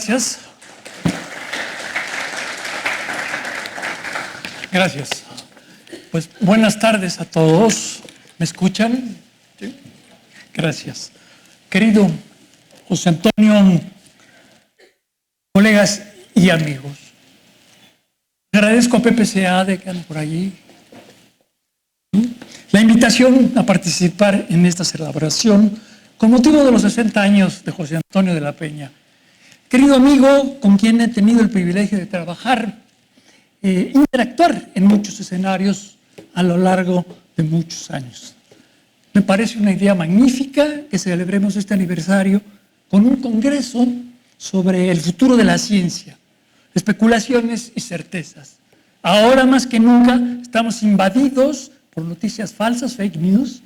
Gracias. Gracias. Pues buenas tardes a todos. ¿Me escuchan? ¿Sí? Gracias. Querido José Antonio, colegas y amigos, agradezco a PPCA de que andan por allí la invitación a participar en esta celebración con motivo de los 60 años de José Antonio de la Peña. Querido amigo, con quien he tenido el privilegio de trabajar, interactuar en muchos escenarios a lo largo de muchos años. Me parece una idea magnífica que celebremos este aniversario con un congreso sobre el futuro de la ciencia, especulaciones y certezas. Ahora más que nunca estamos invadidos por noticias falsas, fake news,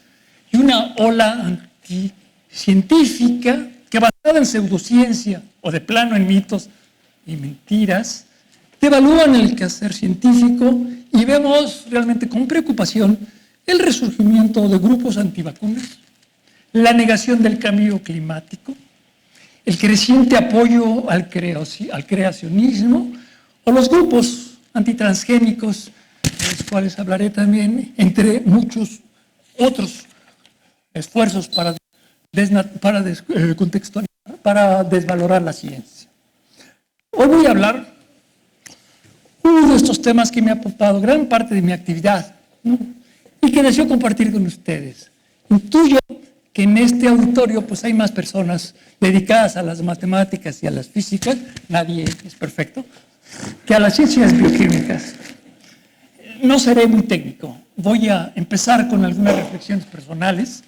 y una ola anticientífica que, basada en pseudociencia o de plano en mitos y mentiras, devalúan el quehacer científico y vemos realmente con preocupación el resurgimiento de grupos antivacunas, la negación del cambio climático, el creciente apoyo al creacionismo o los grupos antitransgénicos, de los cuales hablaré también, entre muchos otros esfuerzos para desvalorar la ciencia. Hoy voy a hablar uno de estos temas que me ha ocupado gran parte de mi actividad, ¿no? Y que deseo compartir con ustedes. Intuyo que en este auditorio pues hay más personas dedicadas a las matemáticas y a las físicas, nadie es perfecto, que a las ciencias bioquímicas. No seré muy técnico, voy a empezar con algunas reflexiones personales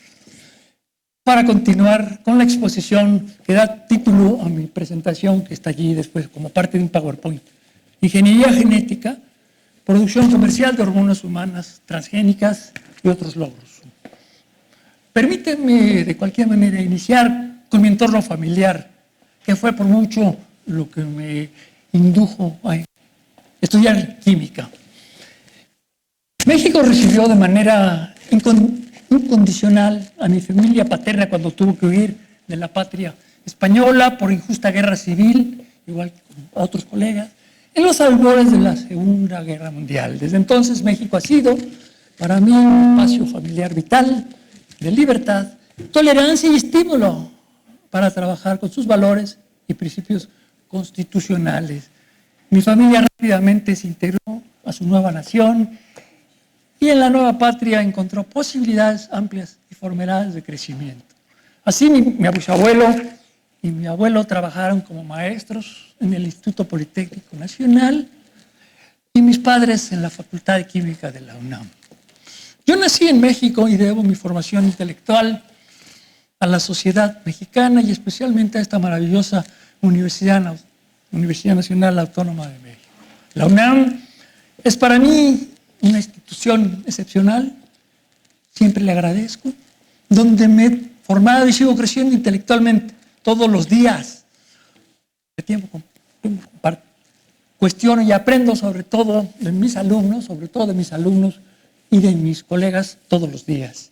para continuar con la exposición que da título a mi presentación, que está allí después como parte de un PowerPoint. Ingeniería genética, producción comercial de hormonas humanas, transgénicas y otros logros. Permítanme de cualquier manera iniciar con mi entorno familiar, que fue por mucho lo que me indujo a estudiar química. México recibió de manera incondicional a mi familia paterna cuando tuvo que huir de la patria española por injusta guerra civil, igual que otros colegas, en los albores de la Segunda Guerra Mundial. Desde entonces México ha sido para mí un espacio familiar vital, de libertad, tolerancia y estímulo para trabajar con sus valores y principios constitucionales. Mi familia rápidamente se integró a su nueva nación y en la nueva patria encontró posibilidades amplias y formidables de crecimiento. Así mi bisabuelo y mi abuelo trabajaron como maestros en el Instituto Politécnico Nacional y mis padres en la Facultad de Química de la UNAM. Yo nací en México y debo mi formación intelectual a la sociedad mexicana y especialmente a esta maravillosa Universidad Nacional Autónoma de México. La UNAM es para mí una institución excepcional, siempre le agradezco, donde me he formado y sigo creciendo intelectualmente todos los días. De tiempo cuestiono y aprendo sobre todo de mis alumnos y de mis colegas todos los días.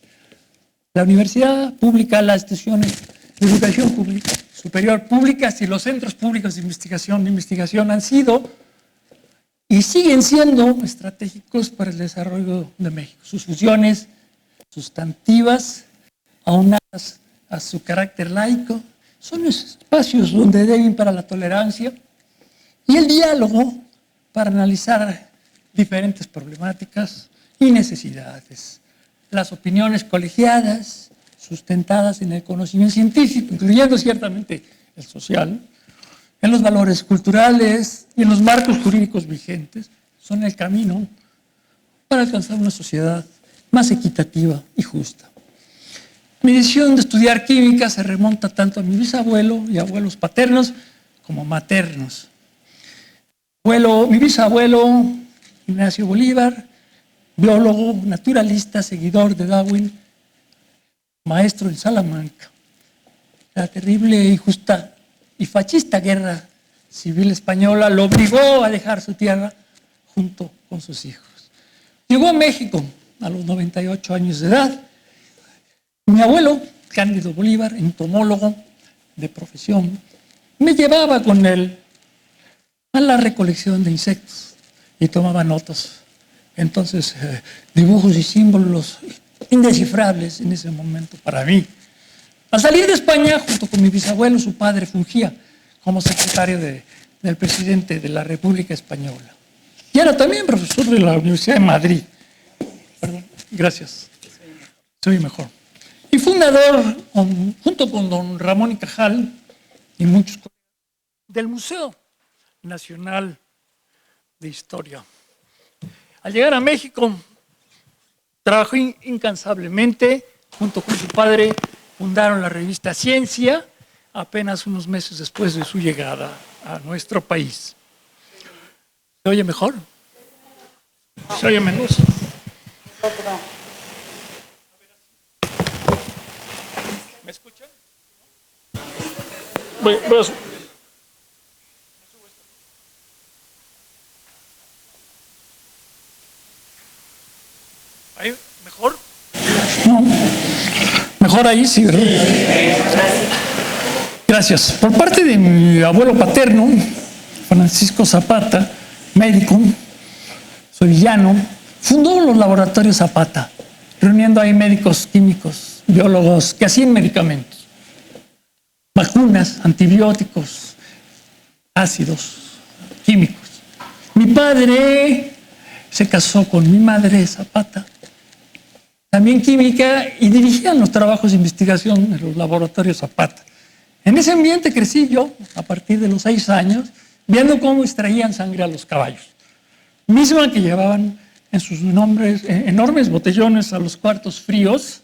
La universidad pública, las instituciones de educación pública, superior públicas y los centros públicos de investigación han sido y siguen siendo estratégicos para el desarrollo de México. Sus funciones sustantivas, aunadas a su carácter laico, son espacios donde deben para la tolerancia y el diálogo para analizar diferentes problemáticas y necesidades. Las opiniones colegiadas, sustentadas en el conocimiento científico, incluyendo ciertamente el social, en los valores culturales y en los marcos jurídicos vigentes, son el camino para alcanzar una sociedad más equitativa y justa. Mi decisión de estudiar química se remonta tanto a mi bisabuelo y abuelos paternos como maternos. Mi bisabuelo, Ignacio Bolívar, biólogo, naturalista, seguidor de Darwin, maestro en Salamanca. La terrible, injusta y fascista guerra civil española lo obligó a dejar su tierra junto con sus hijos. Llegó a México a los 98 años de edad. Mi abuelo, Cándido Bolívar, entomólogo de profesión, me llevaba con él a la recolección de insectos y tomaba notas. Entonces, dibujos y símbolos indescifrables en ese momento para mí. Al salir de España, junto con mi bisabuelo, su padre fungía como secretario del presidente de la República Española. Y era también profesor de la Universidad de Madrid. Perdón, gracias. Soy mejor. Y fundador, junto con don Ramón y Cajal y muchos colegas, del Museo Nacional de Historia. Al llegar a México, trabajó incansablemente. Junto con su padre fundaron la revista Ciencia, apenas unos meses después de su llegada a nuestro país. ¿Se oye mejor? ¿Se oye menos? ¿Me escuchan? Voy a subir. ¿Ahí? ¿Mejor? No. Mejor ahí, sí, ¿verdad? Gracias. Por parte de mi abuelo paterno, Francisco Zapata, médico, sevillano, fundó los laboratorios Zapata, reuniendo ahí médicos, químicos, biólogos que hacían medicamentos, vacunas, antibióticos, ácidos, químicos. Mi padre se casó con mi madre Zapata, también química, y dirigían los trabajos de investigación en los laboratorios Zapata. En ese ambiente crecí yo, a partir de los 6 años, viendo cómo extraían sangre a los caballos, misma que llevaban en sus enormes botellones a los cuartos fríos.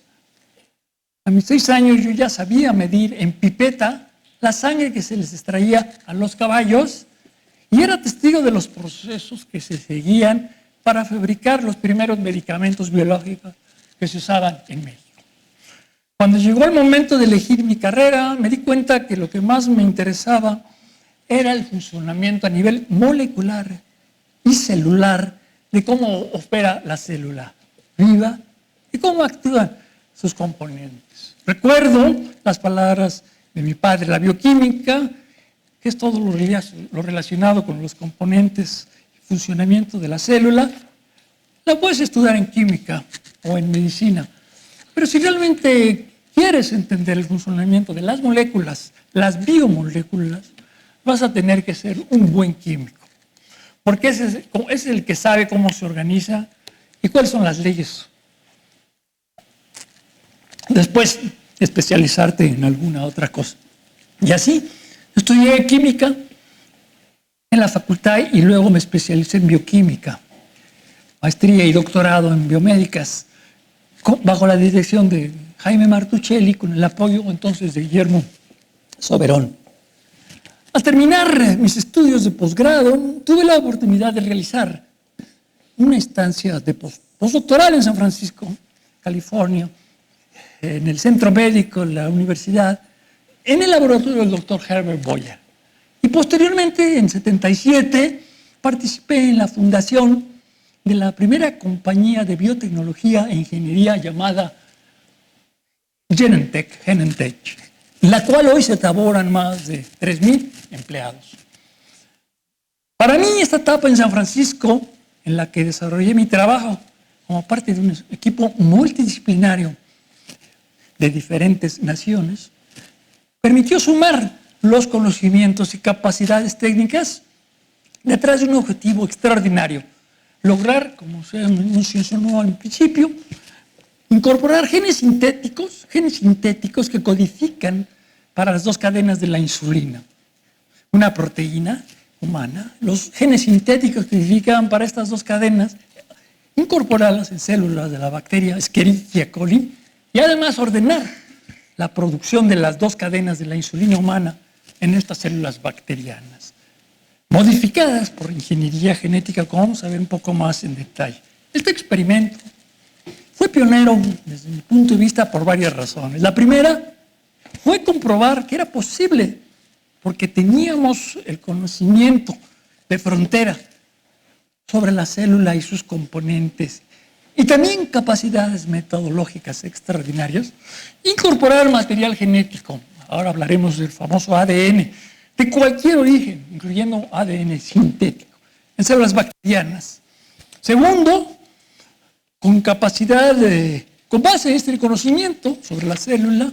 A mis 6 años yo ya sabía medir en pipeta la sangre que se les extraía a los caballos y era testigo de los procesos que se seguían para fabricar los primeros medicamentos biológicos que se usaban en México. Cuando llegó el momento de elegir mi carrera, me di cuenta que lo que más me interesaba era el funcionamiento a nivel molecular y celular de cómo opera la célula viva y cómo actúan sus componentes. Recuerdo las palabras de mi padre, la bioquímica, que es todo lo relacionado con los componentes y funcionamiento de la célula, la puedes estudiar en química o en medicina. Pero si realmente quieres entender el funcionamiento de las moléculas, las biomoléculas, vas a tener que ser un buen químico. Porque es el que sabe cómo se organiza y cuáles son las leyes. Después, especializarte en alguna otra cosa. Y así, estudié química en la facultad y luego me especialicé en bioquímica. Maestría y doctorado en biomédicas, bajo la dirección de Jaime Martuchelli, con el apoyo entonces de Guillermo Soberón. Al terminar mis estudios de posgrado, tuve la oportunidad de realizar una estancia de postdoctoral en San Francisco, California, en el centro médico de la universidad, en el laboratorio del doctor Herbert Boyer. Y posteriormente, en 1977, participé en la fundación de la primera compañía de biotecnología e ingeniería llamada Genentech, en la cual hoy se laboran más de 3,000 empleados. Para mí, esta etapa en San Francisco, en la que desarrollé mi trabajo como parte de un equipo multidisciplinario de diferentes naciones, permitió sumar los conocimientos y capacidades técnicas detrás de un objetivo extraordinario: lograr, como se mencionó al principio, incorporar genes sintéticos que codifican para las 2 cadenas de la insulina. Una proteína humana, los genes sintéticos que codifican para estas 2 cadenas, incorporarlas en células de la bacteria Escherichia coli y además ordenar la producción de las 2 cadenas de la insulina humana en estas células bacterianas, modificadas por ingeniería genética, como vamos a ver un poco más en detalle. Este experimento fue pionero desde mi punto de vista por varias razones. La primera fue comprobar que era posible, porque teníamos el conocimiento de frontera sobre la célula y sus componentes, y también capacidades metodológicas extraordinarias, incorporar material genético. Ahora hablaremos del famoso ADN, de cualquier origen, incluyendo ADN sintético, en células bacterianas. Segundo, con base en este conocimiento sobre la célula,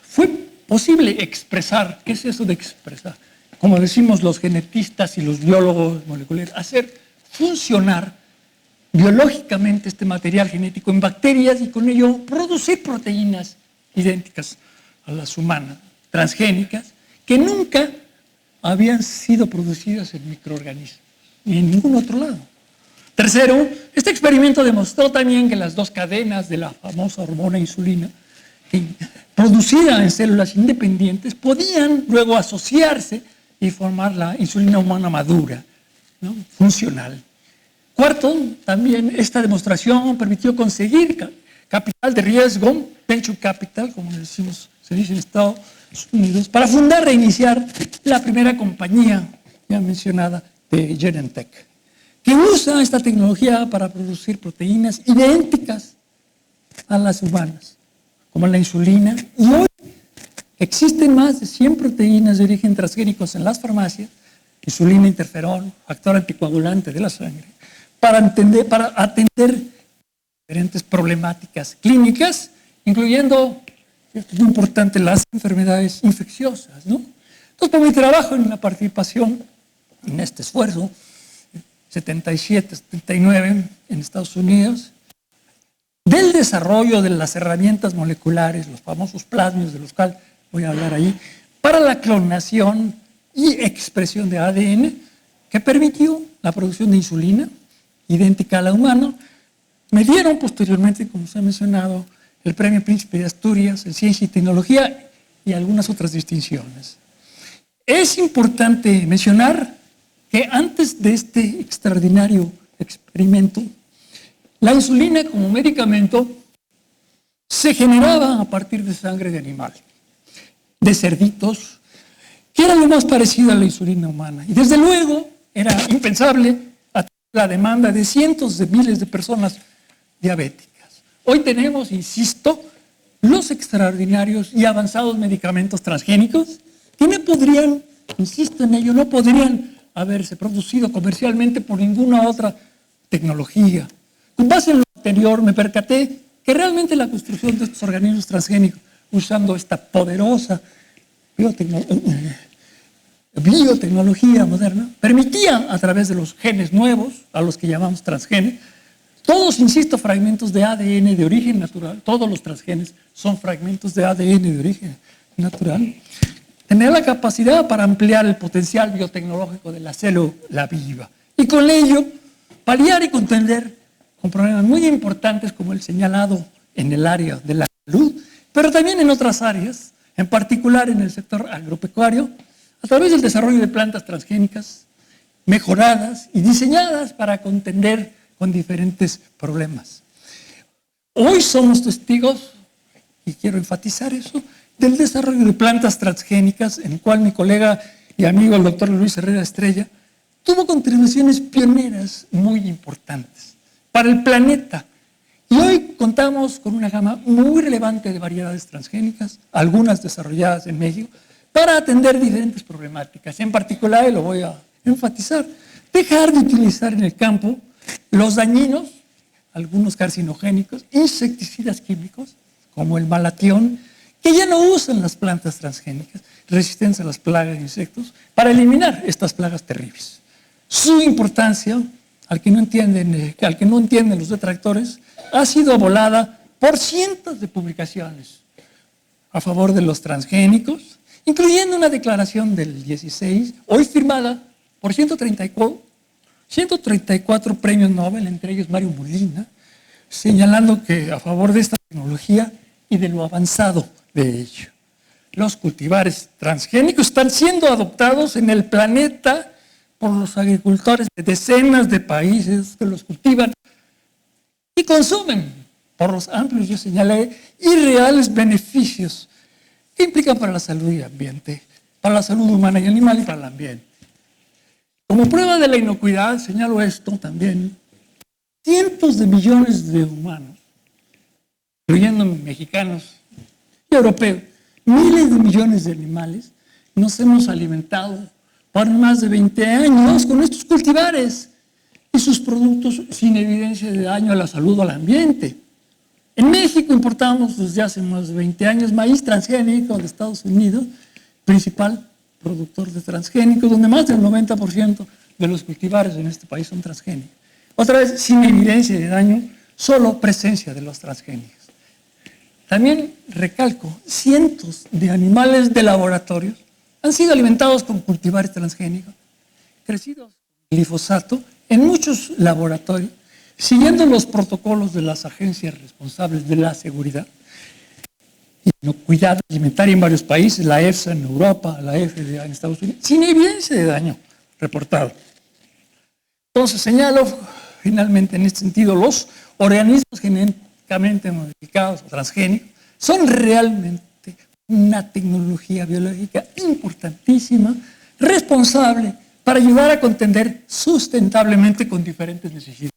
fue posible expresar. ¿Qué es eso de expresar? Como decimos los genetistas y los biólogos moleculares, hacer funcionar biológicamente este material genético en bacterias y con ello producir proteínas idénticas a las humanas, transgénicas, que nunca habían sido producidas en microorganismos ni en ningún otro lado. Tercero, este experimento demostró también que las dos cadenas de la famosa hormona insulina, producida en células independientes, podían luego asociarse y formar la insulina humana madura, ¿no?, funcional. Cuarto, también esta demostración permitió conseguir capital de riesgo, venture capital, como se dice en Estados Unidos, para fundar e reiniciar la primera compañía ya mencionada de Genentech, que usa esta tecnología para producir proteínas idénticas a las humanas, como la insulina. Y hoy existen más de 100 proteínas de origen transgénicos en las farmacias, insulina, interferón, factor anticoagulante de la sangre, para atender diferentes problemáticas clínicas, incluyendo, esto es muy importante, las enfermedades infecciosas, ¿no? Entonces, por mi trabajo en la participación en este esfuerzo, 77, 79 en Estados Unidos, del desarrollo de las herramientas moleculares, los famosos plasmios de los cuales voy a hablar ahí, para la clonación y expresión de ADN, que permitió la producción de insulina idéntica a la humana. Me dieron posteriormente, como se ha mencionado, el Premio Príncipe de Asturias en Ciencia y Tecnología y algunas otras distinciones. Es importante mencionar que antes de este extraordinario experimento, la insulina como medicamento se generaba a partir de sangre de animal, de cerditos, que era lo más parecido a la insulina humana. Y desde luego era impensable la demanda de cientos de miles de personas diabéticas. Hoy tenemos, insisto, los extraordinarios y avanzados medicamentos transgénicos que no podrían, insisto en ello, no podrían haberse producido comercialmente por ninguna otra tecnología. Con base en lo anterior me percaté que realmente la construcción de estos organismos transgénicos, usando esta poderosa biotecnología moderna, permitía a través de los genes nuevos, a los que llamamos transgenes, todos, insisto, fragmentos de ADN de origen natural, todos los transgenes son fragmentos de ADN de origen natural, tener la capacidad para ampliar el potencial biotecnológico de la célula viva y con ello paliar y contender con problemas muy importantes como el señalado en el área de la salud, pero también en otras áreas, en particular en el sector agropecuario, a través del desarrollo de plantas transgénicas mejoradas y diseñadas para contender con diferentes problemas. Hoy somos testigos, y quiero enfatizar eso, del desarrollo de plantas transgénicas, en el cual mi colega y amigo el doctor Luis Herrera Estrella tuvo contribuciones pioneras muy importantes para el planeta. Y hoy contamos con una gama muy relevante de variedades transgénicas, algunas desarrolladas en México, para atender diferentes problemáticas. En particular, y lo voy a enfatizar, dejar de utilizar en el campo los dañinos, algunos carcinogénicos, insecticidas químicos, como el malatión, que ya no usan las plantas transgénicas, resistentes a las plagas de insectos, para eliminar estas plagas terribles. Su importancia, al que no entienden los detractores, ha sido abolada por cientos de publicaciones a favor de los transgénicos, incluyendo una declaración del 16, hoy firmada por 134 premios Nobel, entre ellos Mario Molina, señalando que a favor de esta tecnología y de lo avanzado de ello. Los cultivares transgénicos están siendo adoptados en el planeta por los agricultores de decenas de países que los cultivan y consumen por los amplios, yo señalé, y reales beneficios que implican para la salud y el ambiente, para la salud humana y animal y para el ambiente. Como prueba de la inocuidad, señalo esto también, cientos de millones de humanos, incluyendo mexicanos y europeos, miles de millones de animales, nos hemos alimentado por más de 20 años con estos cultivares y sus productos sin evidencia de daño a la salud o al ambiente. En México importamos desde hace más de 20 años maíz transgénico de Estados Unidos, principal productor de transgénicos, donde más del 90% de los cultivares en este país son transgénicos. Otra vez, sin evidencia de daño, solo presencia de los transgénicos. También recalco, cientos de animales de laboratorios han sido alimentados con cultivares transgénicos, crecidos con glifosato en muchos laboratorios, siguiendo los protocolos de las agencias responsables de la seguridad y inocuidad alimentaria en varios países, la EFSA en Europa, la FDA en Estados Unidos, sin evidencia de daño reportado. Entonces señalo finalmente en este sentido, los organismos genéticamente modificados o transgénicos son realmente una tecnología biológica importantísima, responsable para ayudar a contender sustentablemente con diferentes necesidades,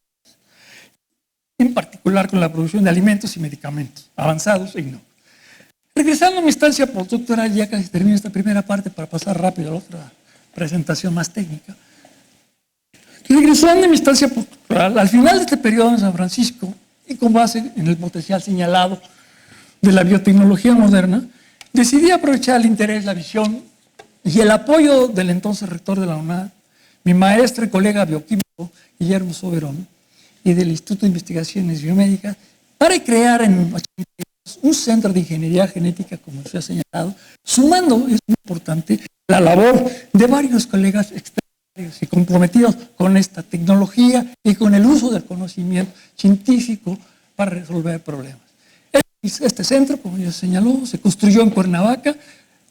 en particular con la producción de alimentos y medicamentos, avanzados y no. Regresando a mi estancia postdoctoral, ya casi termino esta primera parte para pasar rápido a la otra presentación más técnica. Regresando a mi estancia postdoctoral, al final de este periodo en San Francisco, y con base en el potencial señalado de la biotecnología moderna, decidí aprovechar el interés, la visión y el apoyo del entonces rector de la UNAM, mi maestro y colega bioquímico, Guillermo Soberón, y del Instituto de Investigaciones Biomédicas, para crear en 1982 un centro de ingeniería genética, como se ha señalado, sumando, es muy importante, la labor de varios colegas extraordinarios y comprometidos con esta tecnología y con el uso del conocimiento científico para resolver problemas. Este centro, como ya se señaló, se construyó en Cuernavaca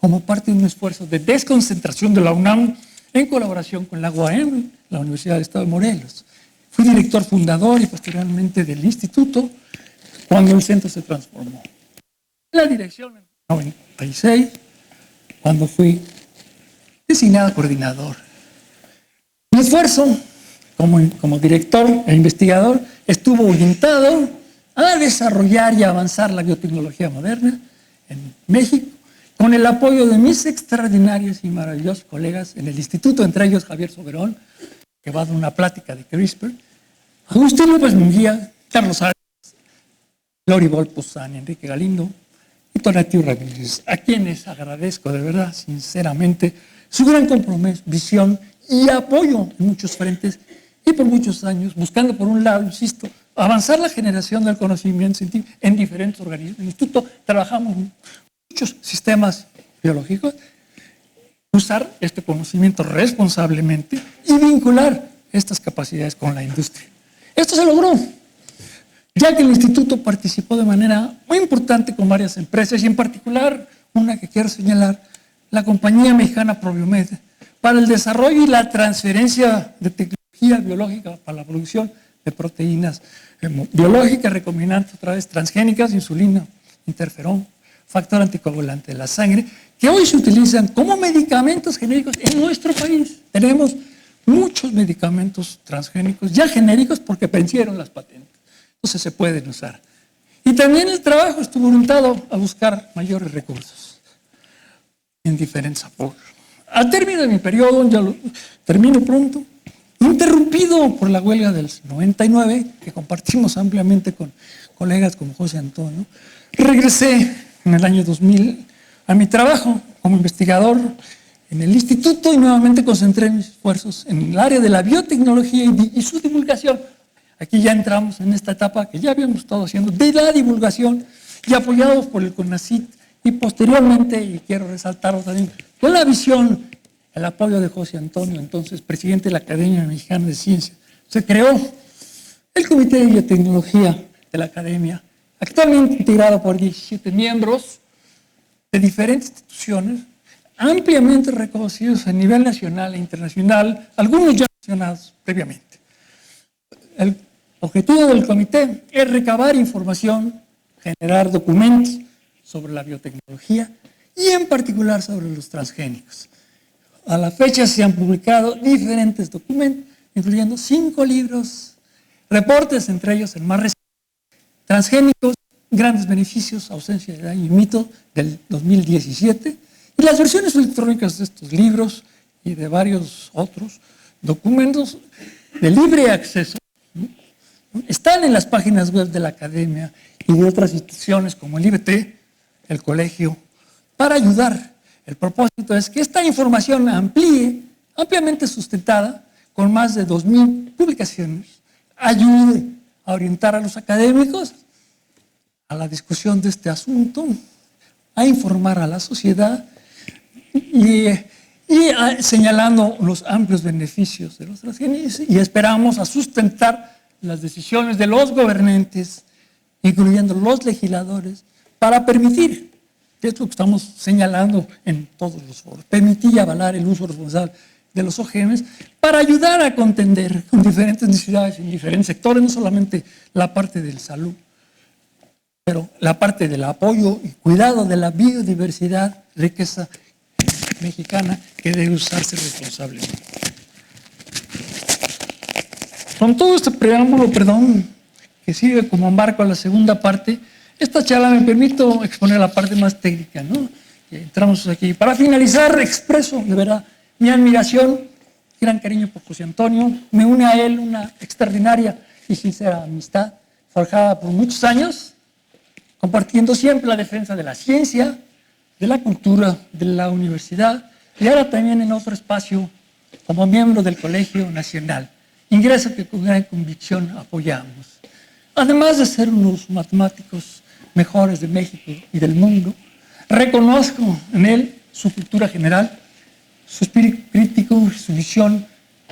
como parte de un esfuerzo de desconcentración de la UNAM en colaboración con la UAM, la Universidad del Estado de Morelos. Fui director fundador y posteriormente del instituto cuando el centro se transformó. La dirección en 96, cuando fui designado coordinador. Mi esfuerzo como director e investigador estuvo orientado a desarrollar y avanzar la biotecnología moderna en México, con el apoyo de mis extraordinarios y maravillosos colegas en el instituto, entre ellos Javier Soberón, que va a dar una plática de CRISPR, Agustín López Munguía, Carlos Arias, Lori Volpuzán, Enrique Galindo y Tonatiu Ramírez, a quienes agradezco de verdad, sinceramente, su gran compromiso, visión y apoyo en muchos frentes y por muchos años, buscando por un lado, insisto, avanzar la generación del conocimiento científico en diferentes organismos. En el instituto trabajamos en muchos sistemas biológicos, usar este conocimiento responsablemente y vincular estas capacidades con la industria. Esto se logró, ya que el instituto participó de manera muy importante con varias empresas y en particular una que quiero señalar, la compañía mexicana Probiomed, para el desarrollo y la transferencia de tecnología biológica para la producción de proteínas biológicas, recombinantes, otra vez transgénicas, insulina, interferón, factor anticoagulante de la sangre, que hoy se utilizan como medicamentos genéricos en nuestro país. Tenemos muchos medicamentos transgénicos ya genéricos porque vencieron las patentes. Entonces se pueden usar. Y también el trabajo estuvo orientado a buscar mayores recursos en diferentes apoyos. Al término de mi periodo, ya lo termino pronto, interrumpido por la huelga del 99, que compartimos ampliamente con colegas como José Antonio, regresé en el año 2000 a mi trabajo como investigador en el instituto y nuevamente concentré mis esfuerzos en el área de la biotecnología y su divulgación. Aquí ya entramos en esta etapa que ya habíamos estado haciendo de la divulgación y apoyados por el CONACYT y posteriormente, y quiero resaltarlo también, con la visión, el apoyo de José Antonio, entonces presidente de la Academia Mexicana de Ciencias, se creó el Comité de Biotecnología de la Academia, actualmente integrado por 17 miembros de diferentes instituciones, ampliamente reconocidos a nivel nacional e internacional, algunos ya mencionados previamente. El objetivo del comité es recabar información, generar documentos sobre la biotecnología y en particular sobre los transgénicos. A la fecha se han publicado diferentes documentos, incluyendo 5 libros, reportes, entre ellos el más reciente, Transgénicos, grandes beneficios, ausencia de daño y mito, del 2017, Y las versiones electrónicas de estos libros y de varios otros documentos de libre acceso están en las páginas web de la academia y de otras instituciones como el IBT, el colegio, para ayudar. El propósito es que esta información ampliamente sustentada, con más de 2.000 publicaciones, ayude a orientar a los académicos a la discusión de este asunto, a informar a la sociedad y señalando los amplios beneficios de los transgénicos, y esperamos a sustentar las decisiones de los gobernantes, incluyendo los legisladores, para permitir, que es lo que estamos señalando en todos los foros, permitir y avalar el uso responsable de los OGMs para ayudar a contender con diferentes necesidades en diferentes sectores, no solamente la parte de salud, pero la parte del apoyo y cuidado de la biodiversidad, riqueza mexicana, que debe usarse responsablemente. Con todo este preámbulo, que sirve como marco a la segunda parte, esta charla me permito exponer la parte más técnica, ¿no? Entramos aquí. Para finalizar, expreso de verdad mi admiración, gran cariño por José Antonio. Me une a él una extraordinaria y sincera amistad, forjada por muchos años, compartiendo siempre la defensa de la ciencia, de la cultura, de la universidad, y ahora también en otro espacio como miembro del Colegio Nacional, ingreso que con gran convicción apoyamos. Además de ser unos matemáticos mejores de México y del mundo, reconozco en él su cultura general, su espíritu crítico, su visión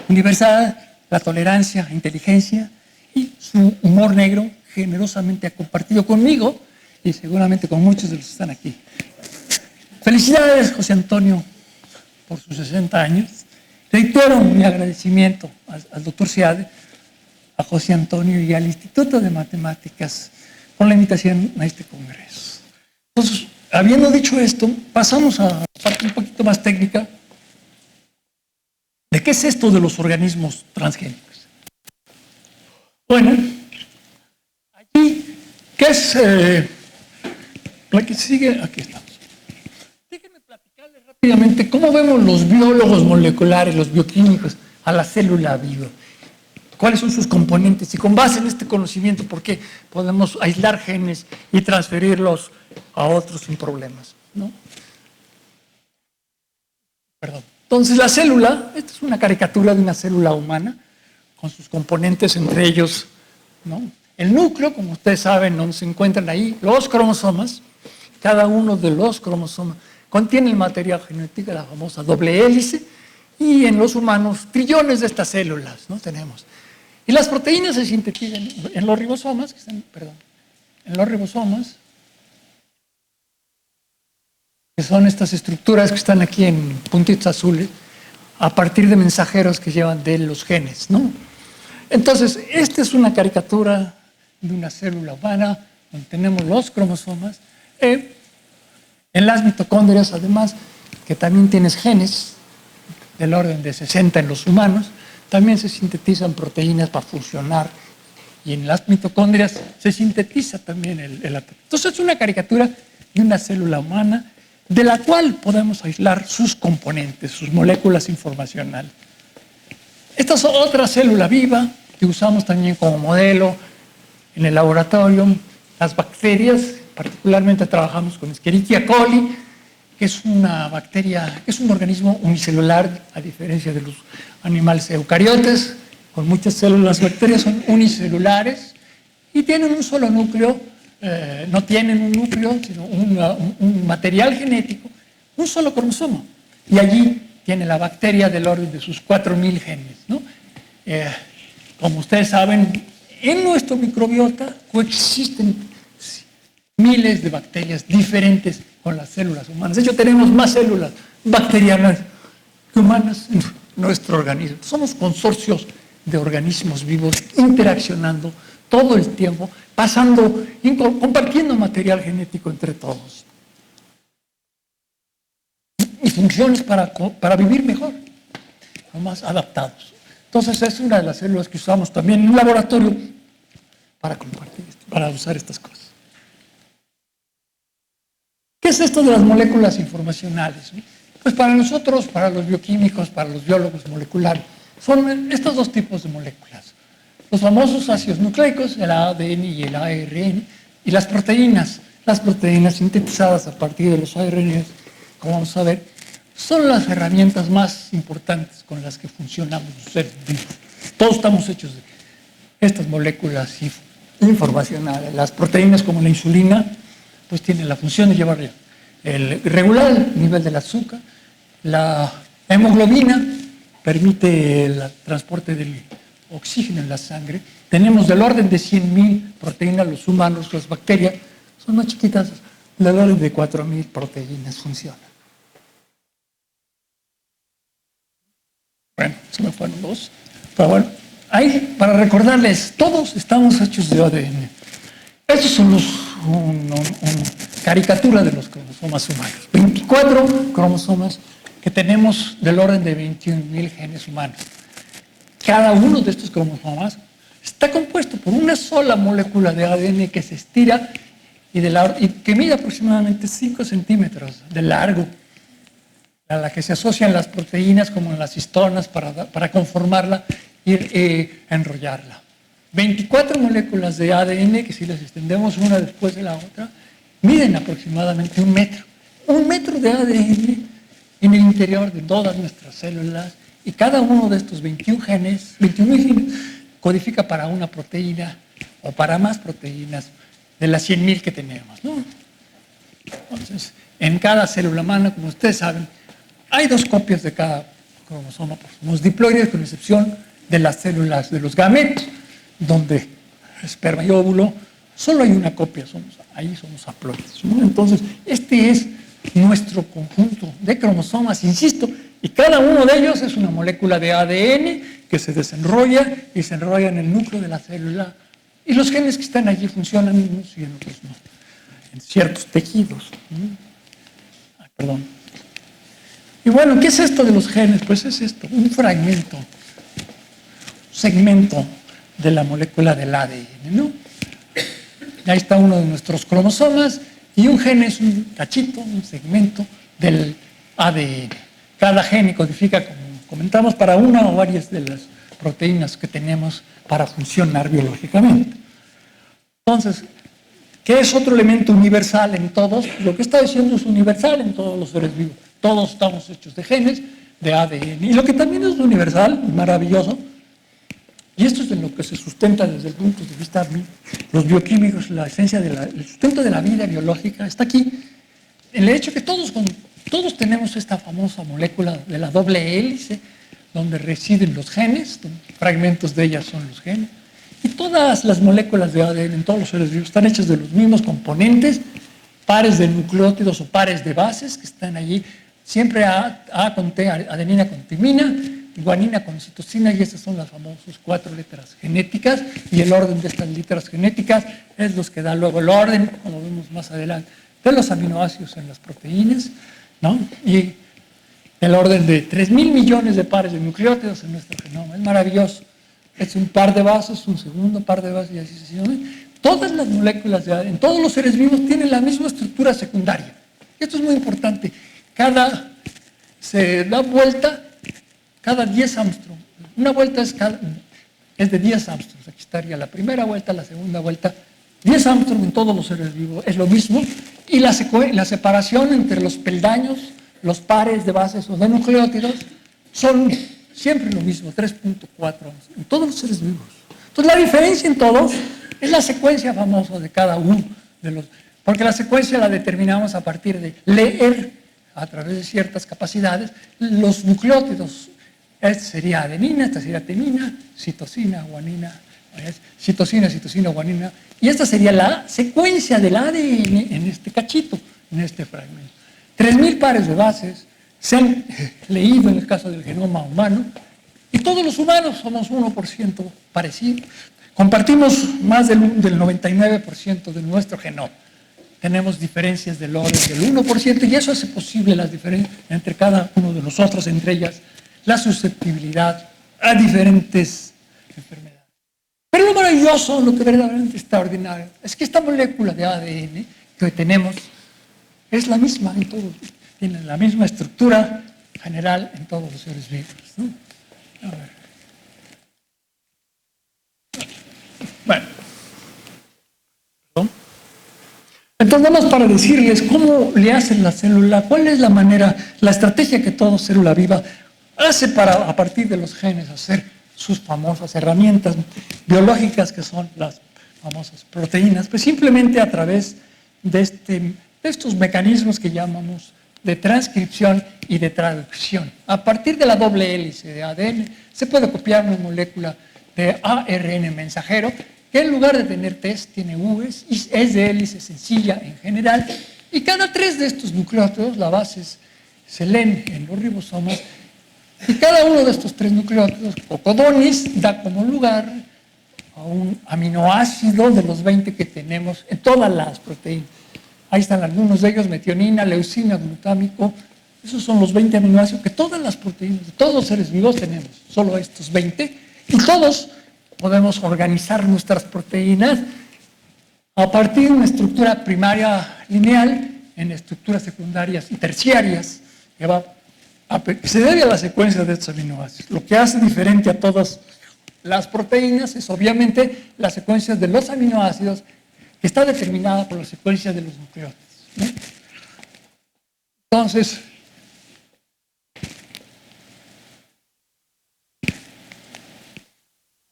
universal, la tolerancia, inteligencia y su humor negro, generosamente ha compartido conmigo y seguramente con muchos de los que están aquí. Felicidades, José Antonio, por sus 60 años. Reitero mi agradecimiento al doctor Seade, a José Antonio y al Instituto de Matemáticas por la invitación a este congreso. Entonces, habiendo dicho esto, pasamos a la parte un poquito más técnica de qué es esto de los organismos transgénicos. Bueno, aquí, ¿qué es la que sigue? Aquí estamos. Déjenme platicarles rápidamente cómo vemos los biólogos moleculares, los bioquímicos, a la célula viva. ¿Cuáles son sus componentes? Y con base en este conocimiento, ¿por qué podemos aislar genes y transferirlos a otros sin problemas? ¿No? Perdón. Entonces, la célula, esta es una caricatura de una célula humana, con sus componentes, entre ellos, ¿no? El núcleo, como ustedes saben, donde se encuentran ahí los cromosomas. Cada uno de los cromosomas contiene el material genético, la famosa doble hélice, y en los humanos, trillones de estas células, ¿no? Tenemos. Y las proteínas se sintetizan en los ribosomas, que son estas estructuras que están aquí en puntitos azules, a partir de mensajeros que llevan de los genes, ¿no? Entonces, esta es una caricatura de una célula humana, donde tenemos los cromosomas, en las mitocondrias, además, que también tienes genes, del orden de 60 en los humanos, también se sintetizan proteínas para funcionar, y en las mitocondrias se sintetiza también el átomo. Entonces es una caricatura de una célula humana de la cual podemos aislar sus componentes, sus moléculas informacionales. Esta es otra célula viva que usamos también como modelo en el laboratorio. Las bacterias, particularmente trabajamos con Escherichia coli, que es una bacteria, que es un organismo unicelular, a diferencia de los animales eucariotes, con muchas células. Las bacterias son unicelulares y tienen un solo núcleo, no tienen un núcleo, sino un material genético, un solo cromosoma. Y allí tiene la bacteria del orden de sus 4.000 genes, ¿no? Como ustedes saben, en nuestro microbiota coexisten miles de bacterias diferentes con las células humanas. De hecho, tenemos más células bacterianas que humanas en nuestro organismo. Somos consorcios de organismos vivos interaccionando todo el tiempo, compartiendo material genético entre todos. Y funciones para vivir mejor, más adaptados. Entonces, es una de las células que usamos también en un laboratorio para compartir, para usar estas cosas. ¿Qué es esto de las moléculas informacionales? Pues para nosotros, para los bioquímicos, para los biólogos moleculares, son estos dos tipos de moléculas. Los famosos ácidos nucleicos, el ADN y el ARN, y las proteínas sintetizadas a partir de los ARN, como vamos a ver, son las herramientas más importantes con las que funcionamos los seres vivos. Todos estamos hechos de estas moléculas informacionales. Las proteínas, como la insulina, pues tienen la función de llevar regular el nivel del azúcar. La hemoglobina permite el transporte del oxígeno en la sangre. Tenemos del orden de 100.000 proteínas los humanos, las bacterias son más chiquitas, del orden de 4.000 proteínas funcionan. Bueno, se me fueron dos. Pero bueno, ahí, para recordarles, todos estamos hechos de ADN. Estos son una caricatura de los cromosomas humanos. 24 cromosomas que tenemos del orden de 21.000 genes humanos. Cada uno de estos cromosomas está compuesto por una sola molécula de ADN que se estira y que mide aproximadamente 5 centímetros de largo, a la que se asocian las proteínas como en las histonas para conformarla y enrollarla. 24 moléculas de ADN que si las extendemos una después de la otra, miden aproximadamente 1 metro. 1 metro de ADN en el interior de todas nuestras células y cada uno de estos 21.000 genes codifica para una proteína o para más proteínas de las 100.000 que tenemos, ¿no? Entonces, en cada célula humana, como ustedes saben, hay 2 copias de cada cromosoma, pues somos diploides con excepción de las células de los gametos, donde esperma y óvulo, solo hay una copia, ahí somos haploides, ¿no? Entonces, este es nuestro conjunto de cromosomas, insisto, y cada uno de ellos es una molécula de ADN que se desenrolla y se enrolla en el núcleo de la célula, y los genes que están allí funcionan en unos y en otros no, en ciertos tejidos. Ay, perdón. Y bueno, ¿qué es esto de los genes? Pues es esto, un fragmento, un segmento de la molécula del ADN, ¿no? Ahí está uno de nuestros cromosomas y un gen es un cachito, un segmento del ADN. Cada gen codifica, como comentamos, para una o varias de las proteínas que tenemos para funcionar biológicamente. Entonces, ¿qué es otro elemento universal en todos? Lo que está diciendo es universal en todos los seres vivos. Todos estamos hechos de genes, de ADN. Y lo que también es universal, maravilloso, y esto es de lo que se sustenta desde el punto de vista los bioquímicos, la esencia el sustento de la vida biológica, está aquí. El hecho que todos tenemos esta famosa molécula de la doble hélice, donde residen los genes, fragmentos de ellas son los genes, y todas las moléculas de ADN en todos los seres vivos están hechas de los mismos componentes, pares de nucleótidos o pares de bases que están allí, siempre A con T, adenina con timina, guanina con citosina, y estas son las famosas 4 letras genéticas, y el orden de estas letras genéticas es los que da luego el orden, como vemos más adelante, de los aminoácidos en las proteínas, ¿no? Y el orden de 3.000 millones de pares de nucleótidos en nuestro genoma. Es maravilloso. Es un par de bases, un segundo par de bases y así sucesivamente. Todas las moléculas de ADN, todos los seres vivos tienen la misma estructura secundaria. Esto es muy importante. Se da vuelta cada 10 Armstrong. Una vuelta es de 10 Armstrongs. Aquí estaría la primera vuelta, la segunda vuelta. 10 Armstrong en todos los seres vivos es lo mismo. Y la separación entre los peldaños, los pares de bases o de nucleótidos, son siempre lo mismo, 3.4 en todos los seres vivos. Entonces la diferencia en todos es la secuencia famosa de cada uno de los... Porque la secuencia la determinamos a partir de leer a través de ciertas capacidades los nucleótidos. Este sería adenina, esta sería timina, citosina, guanina, citosina, guanina. Y esta sería la secuencia del ADN en este cachito, en este fragmento. 3.000 pares de bases se han leído en el caso del genoma humano, y todos los humanos somos 1% parecidos. Compartimos más del 99% de nuestro genoma. Tenemos diferencias del orden del 1%, y eso hace posible las diferencias entre cada uno de nosotros, entre ellas la susceptibilidad a diferentes enfermedades. Pero lo maravilloso, lo que verdaderamente extraordinario, es que esta molécula de ADN que hoy tenemos es la misma en todos, tiene la misma estructura general en todos los seres vivos, ¿no? A ver. Bueno. ¿Perdón? Entonces, nada más para decirles cómo le hacen la célula, cuál es la manera, la estrategia que toda célula viva hace para, a partir de los genes, hacer sus famosas herramientas biológicas que son las famosas proteínas, pues simplemente a través de estos mecanismos que llamamos de transcripción y de traducción. A partir de la doble hélice de ADN se puede copiar una molécula de ARN mensajero que en lugar de tener T's tiene U's y es de hélice sencilla en general, y cada 3 de estos nucleótidos, la base se leen en los ribosomas, y cada uno de estos 3 nucleótidos o codones da como lugar a un aminoácido de los 20 que tenemos en todas las proteínas. Ahí están algunos de ellos: metionina, leucina, glutámico. Esos son los 20 aminoácidos que todas las proteínas de todos los seres vivos tenemos, solo estos 20, y todos podemos organizar nuestras proteínas a partir de una estructura primaria lineal en estructuras secundarias y terciarias que se debe a la secuencia de estos aminoácidos. Lo que hace diferente a todas las proteínas es obviamente la secuencia de los aminoácidos, que está determinada por la secuencia de los nucleótidos, ¿no? Entonces,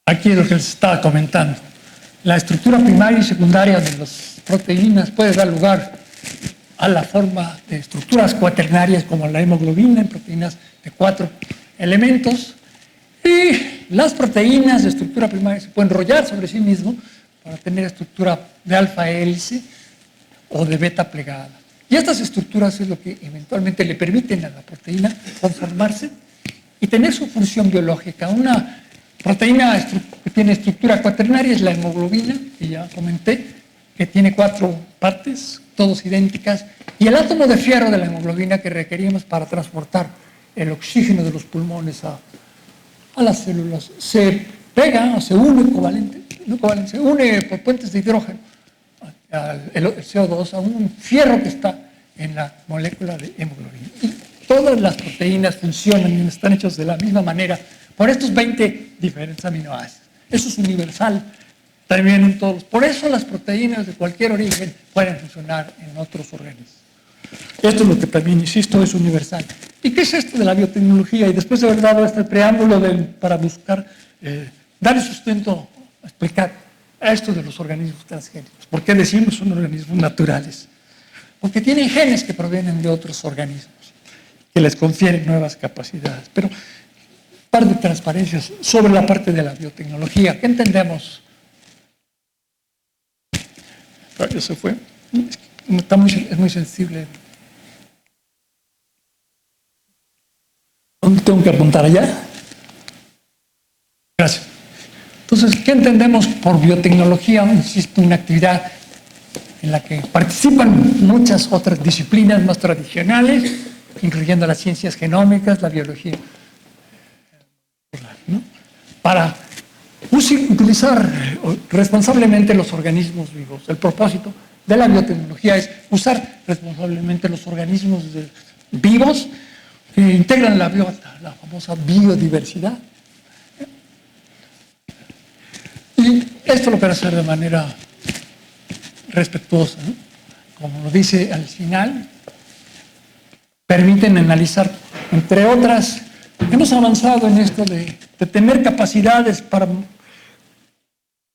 aquí es lo que les estaba comentando. La estructura primaria y secundaria de las proteínas puede dar lugar a la forma de estructuras cuaternarias como la hemoglobina en proteínas de 4 elementos, y las proteínas de estructura primaria se pueden enrollar sobre sí mismo para tener estructura de alfa hélice o de beta plegada. Y estas estructuras es lo que eventualmente le permiten a la proteína conformarse y tener su función biológica. Una proteína que tiene estructura cuaternaria es la hemoglobina, que ya comenté, que tiene 4 partes, todas idénticas, y el átomo de fierro de la hemoglobina que requerimos para transportar el oxígeno de los pulmones a las células se pega o se une se une por puentes de hidrógeno el CO2 a un fierro que está en la molécula de hemoglobina. Y todas las proteínas funcionan y están hechas de la misma manera por estos 20 diferentes aminoácidos. Eso es universal también en todos. Por eso las proteínas de cualquier origen pueden funcionar en otros organismos. Esto es lo que también, insisto, es universal. ¿Y qué es esto de la biotecnología? Y después de haber dado este preámbulo para buscar dar el sustento, explicar esto de los organismos transgénicos. ¿Por qué decimos son organismos naturales? Porque tienen genes que provienen de otros organismos, que les confieren nuevas capacidades. Pero un par de transparencias sobre la parte de la biotecnología. ¿Qué entendemos? Ya se fue. Es muy sensible. ¿Dónde tengo que apuntar? ¿Allá? Gracias. Entonces, ¿qué entendemos por biotecnología? Insisto, una actividad en la que participan muchas otras disciplinas más tradicionales, incluyendo las ciencias genómicas, la biología, ¿no? Para utilizar responsablemente los organismos vivos. El propósito de la biotecnología es usar responsablemente los organismos vivos que integran la famosa biodiversidad. Y esto lo puede hacer de manera respetuosa, ¿no? Como lo dice al final, permiten analizar, entre otras, hemos avanzado en esto de tener capacidades para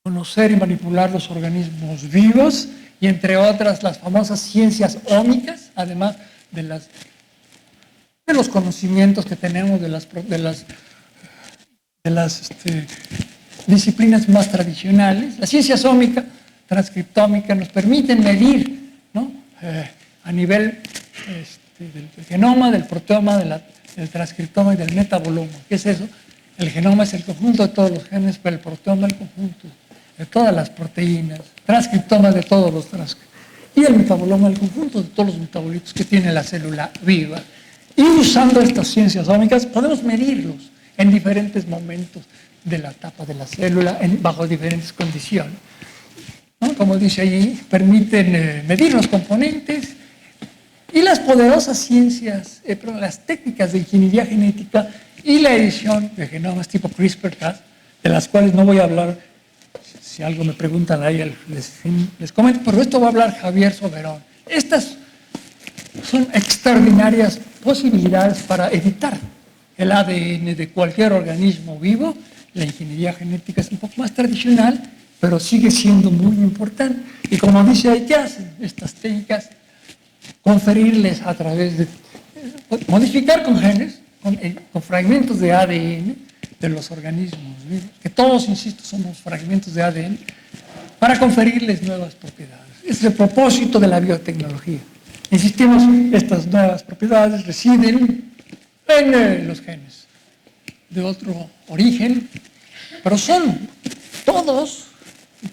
conocer y manipular los organismos vivos, y entre otras las famosas ciencias ómicas, además de los conocimientos que tenemos de las disciplinas más tradicionales. La ciencia ómica, transcriptómica, nos permiten medir, ¿no? A nivel del genoma, del proteoma, del transcriptoma y del metaboloma. ¿Qué es eso? El genoma es el conjunto de todos los genes, pero el proteoma el conjunto de todas las proteínas, transcriptoma de todos los transcriptomas, y el metaboloma el conjunto de todos los metabolitos que tiene la célula viva. Y usando estas ciencias ómicas podemos medirlos en diferentes momentos de la etapa de la célula, bajo diferentes condiciones, ¿no? Como dice allí, permiten medir los componentes y las poderosas ciencias, las técnicas de ingeniería genética y la edición de genomas tipo CRISPR-Cas, de las cuales no voy a hablar. Si algo me preguntan ahí, les comento, pero esto va a hablar Javier Soberón. Estas son extraordinarias posibilidades para editar el ADN de cualquier organismo vivo. La ingeniería genética es un poco más tradicional, pero sigue siendo muy importante. Y como dice ahí, ¿qué hacen estas técnicas? Conferirles a través de modificar con genes, con fragmentos de ADN de los organismos vivos, que todos, insisto, somos fragmentos de ADN, para conferirles nuevas propiedades. Es el propósito de la biotecnología. Insistimos, estas nuevas propiedades residen en los genes de otro origen, pero son todos,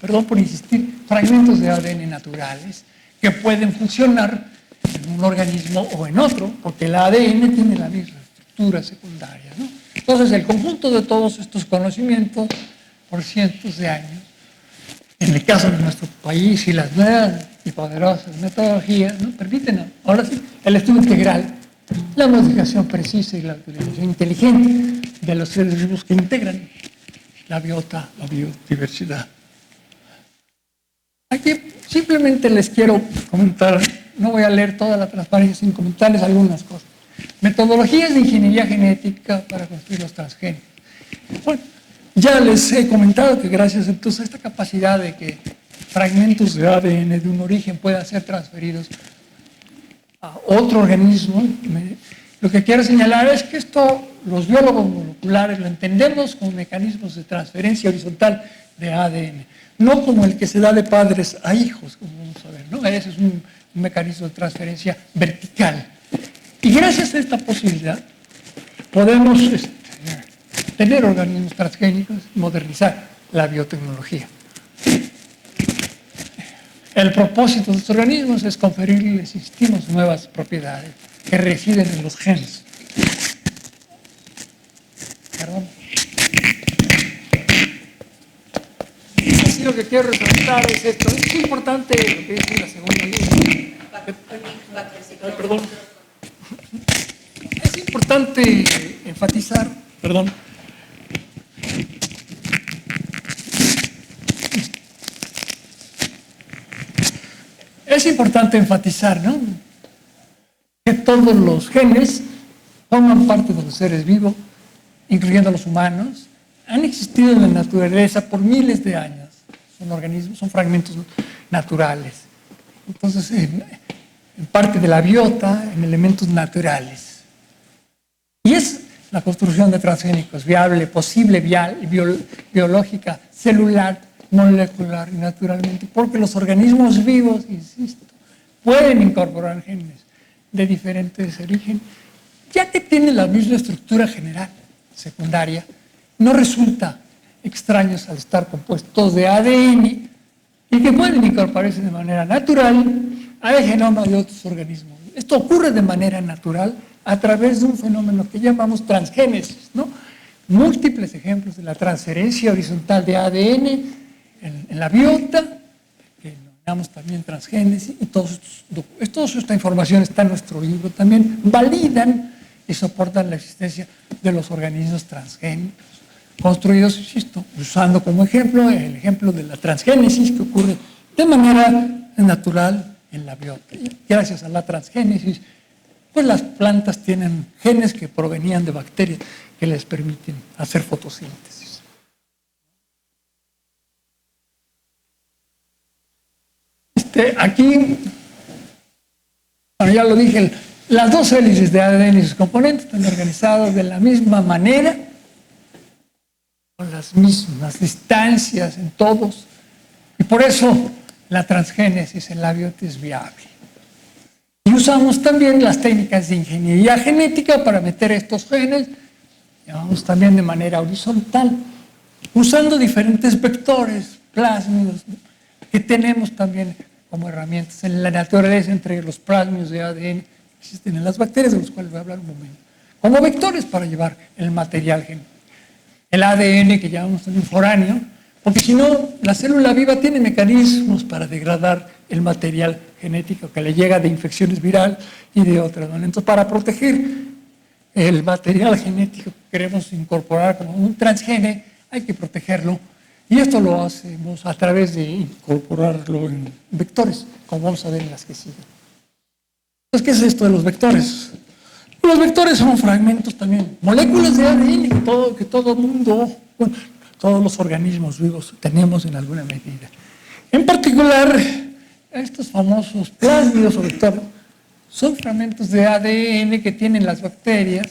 perdón por insistir, fragmentos de ADN naturales que pueden funcionar en un organismo o en otro, porque el ADN tiene la misma estructura secundaria, ¿no? Entonces, el conjunto de todos estos conocimientos por cientos de años, en el caso de nuestro país y las nuevas y poderosas metodologías, ¿no?, permiten ahora sí el estudio integral, la modificación precisa y la utilización inteligente de los seres vivos que integran la biota, la biodiversidad. Aquí simplemente les quiero comentar, no voy a leer toda la transparencia sin comentarles algunas cosas. Metodologías de ingeniería genética para construir los transgénicos. Bueno, ya les he comentado que gracias entonces a esta capacidad de que fragmentos de ADN de un origen puedan ser transferidos a otro organismo, lo que quiero señalar es que esto, los biólogos moleculares lo entendemos como mecanismos de transferencia horizontal de ADN, no como el que se da de padres a hijos, como vamos a ver, ¿no? Ese es un mecanismo de transferencia vertical. Y gracias a esta posibilidad podemos tener organismos transgénicos y modernizar la biotecnología. El propósito de estos organismos es conferirles, insistimos, nuevas propiedades que residen en los genes. Perdón. Así lo que quiero resaltar es esto. Es importante lo que dice la segunda línea. Perdón. Es importante enfatizar, perdón, es importante enfatizar, ¿no?, que todos los genes forman parte de los seres vivos, incluyendo los humanos, han existido en la naturaleza por miles de años. Son organismos, son fragmentos naturales. Entonces, en parte de la biota, en elementos naturales. Y es la construcción de transgénicos viable, posible, biológica, celular, molecular y naturalmente, porque los organismos vivos, insisto, pueden incorporar genes de diferentes orígenes, ya que tienen la misma estructura general, secundaria, no resulta extraños al estar compuestos de ADN y que pueden incorporarse de manera natural al genoma de otros organismos. Esto ocurre de manera natural a través de un fenómeno que llamamos transgénesis, ¿no? Múltiples ejemplos de la transferencia horizontal de ADN en la biota, que denominamos también transgénesis, y toda esta información está en nuestro libro, también validan y soportan la existencia de los organismos transgénicos, construidos, insisto, usando como ejemplo el ejemplo de la transgénesis que ocurre de manera natural en la biota. Y gracias a la transgénesis, pues las plantas tienen genes que provenían de bacterias que les permiten hacer fotosíntesis. Aquí, bueno, ya lo dije, las dos hélices de ADN y sus componentes están organizados de la misma manera, con las mismas distancias en todos, y por eso la transgénesis en la biota es viable. Y usamos también las técnicas de ingeniería genética para meter estos genes, llamamos también de manera horizontal, usando diferentes vectores plásmidos que tenemos también como herramientas en la naturaleza, entre los plásmidos de ADN que existen en las bacterias, de los cuales voy a hablar un momento, como vectores para llevar el material genético. El ADN, que llamamos también foráneo, porque si no, la célula viva tiene mecanismos para degradar el material genético que le llega de infecciones virales y de otras maneras. Entonces, para proteger el material genético que queremos incorporar como un transgene, hay que protegerlo. Y esto lo hacemos a través de incorporarlo en vectores, como vamos a ver en las que siguen. Entonces, ¿qué es esto de los vectores? Los vectores son fragmentos también, moléculas de ADN que todo mundo, bueno, todos los organismos vivos tenemos en alguna medida. En particular, estos famosos plásmidos o vectores son fragmentos de ADN que tienen las bacterias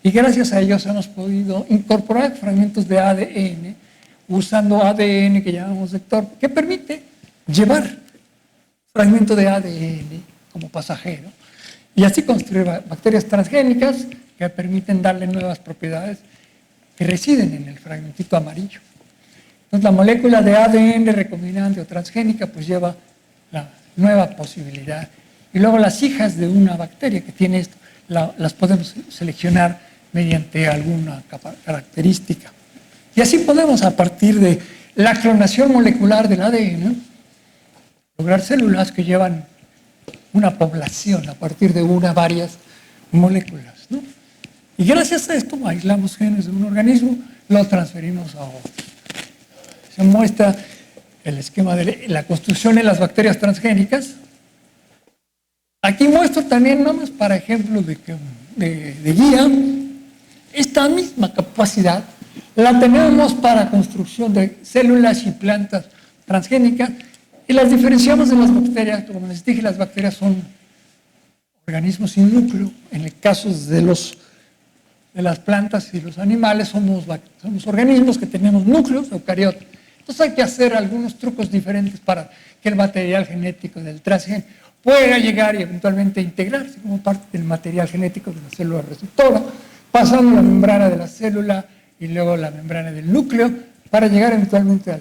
y gracias a ellos hemos podido incorporar fragmentos de ADN usando ADN que llamamos vector, que permite llevar fragmento de ADN como pasajero y así construir bacterias transgénicas que permiten darle nuevas propiedades que residen en el fragmentito amarillo. Entonces la molécula de ADN recombinante o transgénica pues lleva la nueva posibilidad. Y luego las hijas de una bacteria que tiene esto, las podemos seleccionar mediante alguna característica. Y así podemos, a partir de la clonación molecular del ADN, lograr células que llevan una población a partir de una, varias moléculas, ¿no? Y gracias a esto aislamos genes de un organismo, lo transferimos a otro. Se muestra el esquema de la construcción en las bacterias transgénicas. Aquí muestro también, nomás para ejemplo de guía, esta misma capacidad la tenemos para construcción de células y plantas transgénicas y las diferenciamos de las bacterias. Como les dije, las bacterias son organismos sin núcleo. En el caso de las plantas y los animales somos organismos que tenemos núcleos eucariotas. Entonces hay que hacer algunos trucos diferentes para que el material genético del transgen pueda llegar y eventualmente integrarse como parte del material genético de la célula receptora, pasando la membrana de la célula y luego la membrana del núcleo para llegar eventualmente al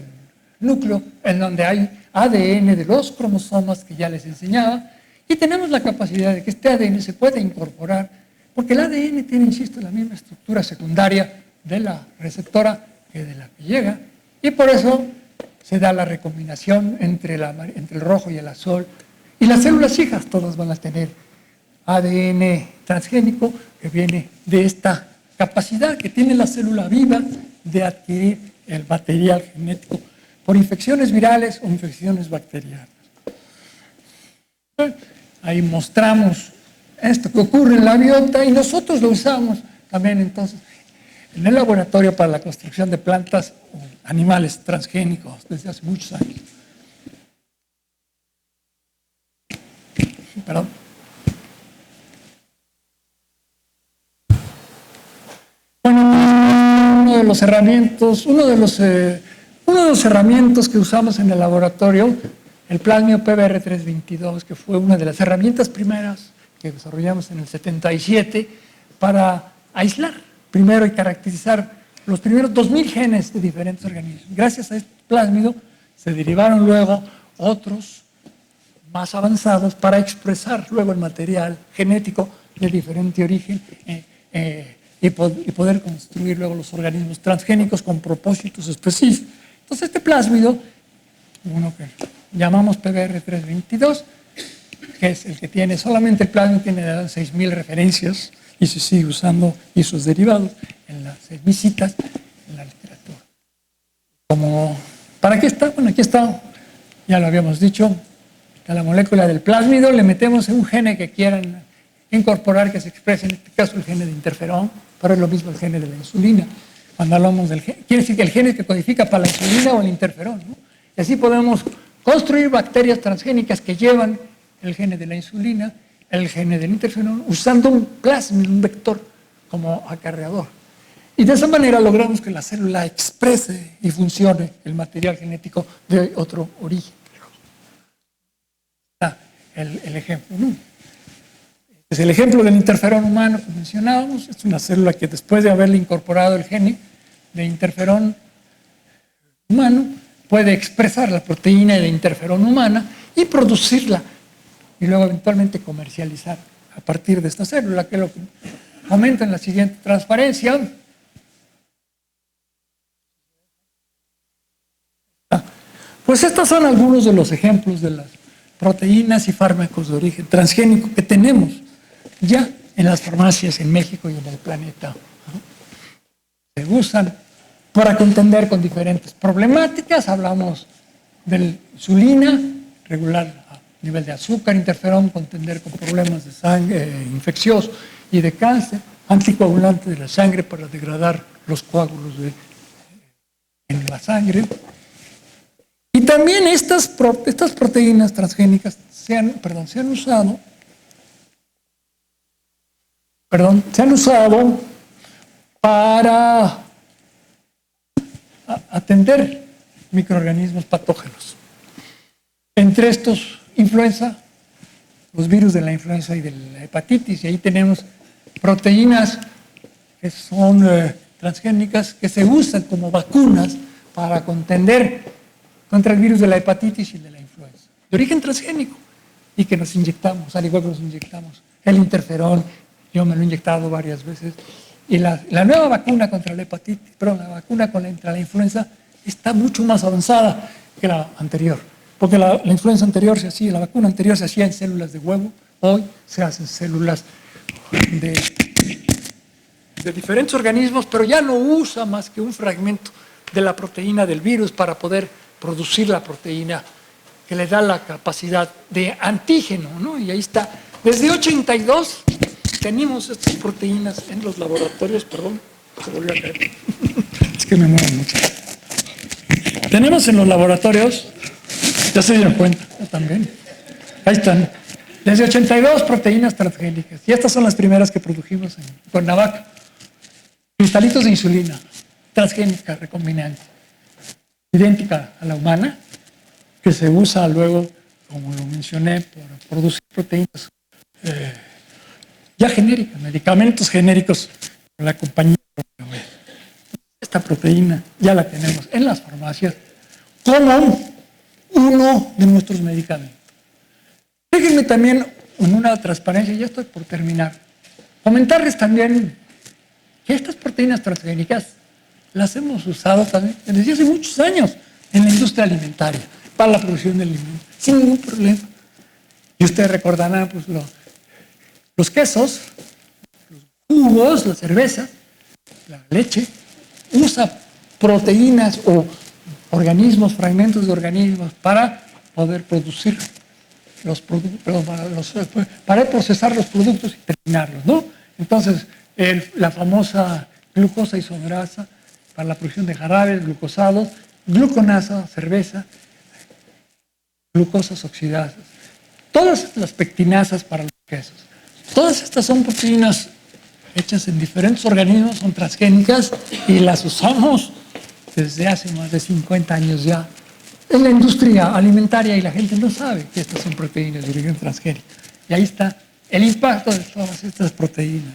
núcleo en donde hay ADN de los cromosomas que ya les enseñaba y tenemos la capacidad de que este ADN se pueda incorporar porque el ADN tiene, insisto, la misma estructura secundaria de la receptora que de la que llega y por eso se da la recombinación entre el rojo y el azul y las células hijas todas van a tener ADN transgénico que viene de esta capacidad que tiene la célula viva de adquirir el material genético por infecciones virales o infecciones bacterianas. Ahí mostramos esto que ocurre en la biota y nosotros lo usamos también entonces en el laboratorio para la construcción de plantas o animales transgénicos desde hace muchos años. Perdón. Bueno, uno de los herramientas que usamos en el laboratorio, el plasmio PBR322, que fue una de las herramientas primeras que desarrollamos en el 77 para aislar primero y caracterizar los primeros 2000 genes de diferentes organismos. Gracias a este plásmido se derivaron luego otros más avanzados para expresar luego el material genético de diferente origen y poder construir luego los organismos transgénicos con propósitos específicos. Entonces este plásmido, uno que llamamos PBR322, que es el que tiene, solamente el plásmido tiene 6000 referencias y se sigue usando y sus derivados en las visitas en la literatura. ¿Para qué está? Bueno, aquí está, ya lo habíamos dicho, a la molécula del plásmido le metemos un gene que quieran incorporar que se exprese, en este caso el gene de interferón, pero es lo mismo el gene de la insulina. Cuando hablamos del gene, quiere decir que el gene que codifica para la insulina o el interferón, ¿no? Y así podemos construir bacterias transgénicas que llevan el gene de la insulina, el gene del interferón, usando un plásmido, un vector como acarreador. Y de esa manera logramos que la célula exprese y funcione el material genético de otro origen. El ejemplo, ¿no? Es el ejemplo del interferón humano que mencionábamos. Es una célula que después de haberle incorporado el gene de interferón humano, puede expresar la proteína de interferón humana y producirla y luego eventualmente comercializar a partir de esta célula, que es lo que comento en la siguiente transparencia. Pues estos son algunos de los ejemplos de las proteínas y fármacos de origen transgénico que tenemos ya en las farmacias en México y en el planeta, ¿no? Se usan para contender con diferentes problemáticas. Hablamos de la insulina, regular a nivel de azúcar, interferón, contender con problemas de sangre infecciosos y de cáncer, anticoagulante de la sangre para degradar los coágulos en la sangre. Y también estas proteínas transgénicas se han usado para atender microorganismos patógenos. Entre estos, influenza, los virus de la influenza y de la hepatitis, y ahí tenemos proteínas que son transgénicas que se usan como vacunas para contender contra el virus de la hepatitis y de la influenza, de origen transgénico, y que nos inyectamos, al igual que nos inyectamos el interferón. Yo me lo he inyectado varias veces. Y la nueva vacuna contra la hepatitis, la vacuna contra la influenza está mucho más avanzada que la anterior. Porque la influenza anterior se hacía, la vacuna anterior se hacía en células de huevo, hoy se hacen células de diferentes organismos, pero ya no usa más que un fragmento de la proteína del virus para poder producir la proteína que le da la capacidad de antígeno, ¿no? Y ahí está. Desde 82 tenemos estas proteínas en los laboratorios, perdón, se volvió a caer. Es que me muevo mucho. Tenemos en los laboratorios, ya se dieron cuenta, yo también. Ahí están. Desde 82 proteínas transgénicas. Y estas son las primeras que produjimos en Cuernavaca. Cristalitos de insulina, transgénica, recombinante, idéntica a la humana, que se usa luego, como lo mencioné, para producir proteínas ya genéricas, medicamentos genéricos con la compañía. Esta proteína ya la tenemos en las farmacias como uno de nuestros medicamentos. Déjenme también en una transparencia, ya estoy por terminar, comentarles también que estas proteínas transgénicas las hemos usado también desde hace muchos años en la industria alimentaria, para la producción de alimentos, sin ningún problema. Y ustedes recordarán pues, los quesos, los jugos, la cerveza, la leche, usa proteínas o organismos, fragmentos de organismos para poder producir los productos, para procesar los productos y terminarlos, ¿no? Entonces, la famosa glucosa isomerasa para la producción de jarabes, glucosados, gluconasa, cerveza, glucosas oxidadas, todas las pectinasas para los quesos. Todas estas son proteínas hechas en diferentes organismos, son transgénicas y las usamos desde hace más de 50 años ya en la industria alimentaria y la gente no sabe que estas son proteínas de origen transgénico. Y ahí está el impacto de todas estas proteínas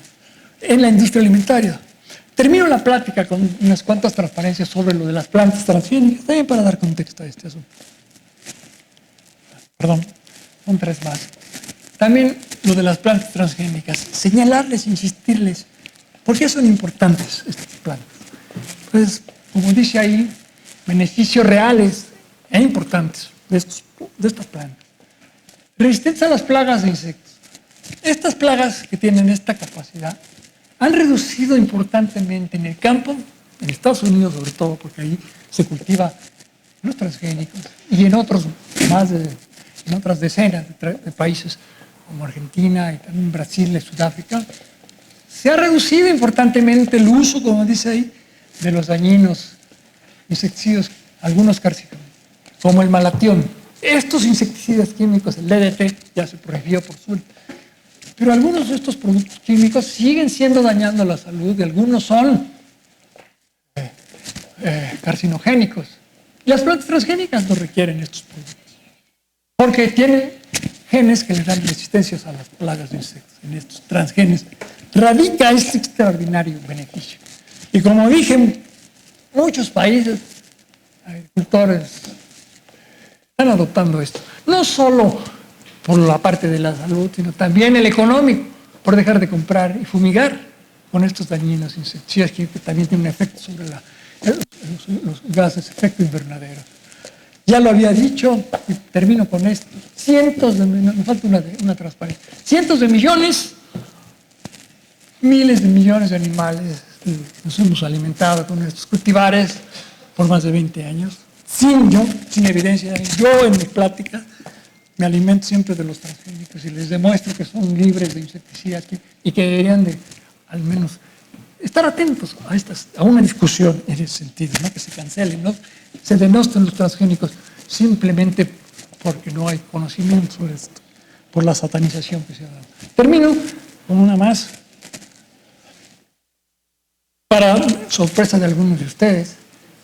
en la industria alimentaria. Termino la plática con unas cuantas transparencias sobre lo de las plantas transgénicas, también para dar contexto a este asunto. Perdón, son tres más. También lo de las plantas transgénicas, señalarles, insistirles, ¿por qué son importantes estas plantas? Pues, como dice ahí, beneficios reales e importantes de estas plantas. Resistentes a las plagas de insectos. Estas plagas que tienen esta capacidad han reducido importantemente en el campo, en Estados Unidos sobre todo, porque ahí se cultiva los transgénicos, y en otros en otras decenas de países como Argentina y también Brasil y Sudáfrica, se ha reducido importantemente el uso, como dice ahí, de los dañinos insecticidas, algunos carcinogenos, como el malatión. Estos insecticidas químicos, el DDT, ya se prohibió por suerte. Pero algunos de estos productos químicos siguen siendo dañando la salud y algunos son carcinogénicos. Y las plantas transgénicas no requieren estos productos, porque tienen genes que les dan resistencias a las plagas de insectos. En estos transgenes radica este extraordinario beneficio. Y como dije, muchos países, agricultores, están adoptando esto. No solo por la parte de la salud, sino también el económico, por dejar de comprar y fumigar con estos dañinos insecticidas que también tienen un efecto sobre los gases, efecto invernadero. Ya lo había dicho, y termino con esto. Me falta una transparencia. Cientos de millones, miles de millones de animales nos hemos alimentado con estos cultivares por más de 20 años, sin evidencia. Yo en mis pláticas me alimento siempre de los transgénicos y les demuestro que son libres de insecticidas y que deberían de, al menos, estar atentos a una discusión en ese sentido, no que se cancelen, no se denosten los transgénicos simplemente porque no hay conocimiento sobre esto, por la satanización que se ha dado. Termino con una más. Para sorpresa de algunos de ustedes,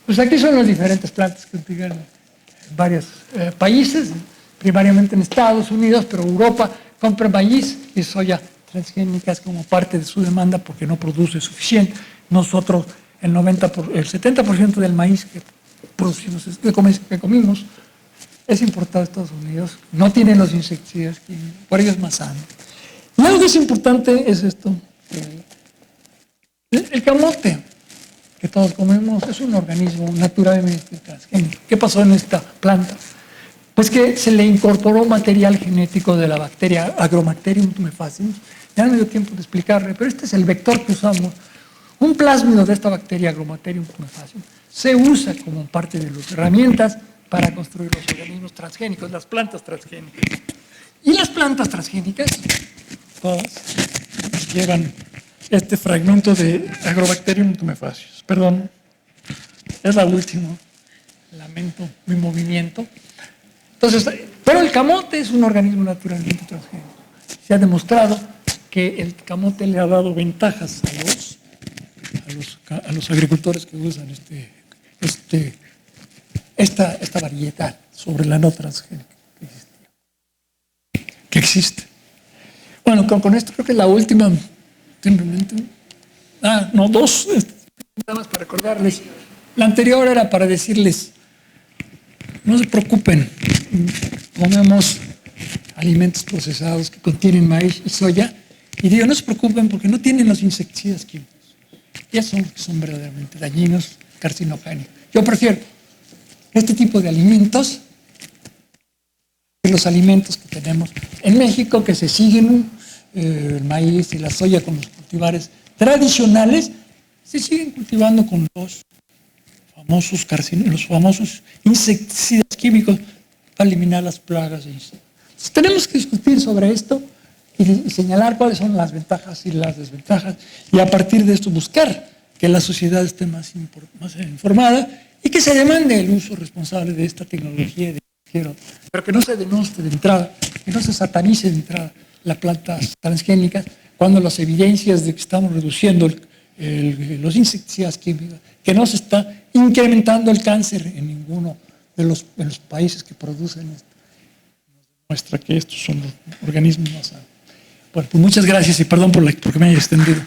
pues aquí son las diferentes plantas que cultivan en varios países, primariamente en Estados Unidos, pero Europa compra maíz y soya transgénicas como parte de su demanda porque no produce suficiente. Nosotros, el 70% del maíz que producimos, que comimos, es importado a Estados Unidos, no tiene los insecticidas, por ello es más sano. Y algo que es importante es esto. El camote que todos comemos es un organismo naturalmente transgénico. ¿Qué pasó en esta planta? Pues que se le incorporó material genético de la bacteria Agrobacterium tumefaciens. Ya no me dio tiempo de explicarle, pero este es el vector que usamos. Un plásmido de esta bacteria Agrobacterium tumefaciens se usa como parte de las herramientas para construir los organismos transgénicos, las plantas transgénicas. Y las plantas transgénicas, todas, llevan este fragmento de Agrobacterium tumefaciens. Perdón, es la última. Lamento mi movimiento. Entonces, pero el camote es un organismo naturalmente transgénico. Se ha demostrado que el camote le ha dado ventajas a los agricultores que usan esta variedad sobre la no transgénica que existe. Bueno, con esto creo que la última, simplemente, dos, nada más para recordarles. La anterior era para decirles, no se preocupen, comemos alimentos procesados que contienen maíz y soya, y digo, no se preocupen porque no tienen los insecticidas químicos. Ya son verdaderamente dañinos, carcinogénicos. Yo prefiero este tipo de alimentos que los alimentos que tenemos en México, que se siguen, el maíz y la soya con los cultivares tradicionales, se siguen cultivando con los famosos insecticidas químicos para eliminar las plagas de insectos. Entonces, tenemos que discutir sobre esto y señalar cuáles son las ventajas y las desventajas, y a partir de esto buscar que la sociedad esté más informada y que se demande el uso responsable de esta tecnología, pero que no se denoste de entrada, que no se satanice de entrada las plantas transgénicas, cuando las evidencias de que estamos reduciendo los insecticidas químicos, que no se está incrementando el cáncer en ninguno de los países que producen esto, nos demuestra que estos son los organismos más sanos. Bueno, pues muchas gracias y perdón porque me haya extendido.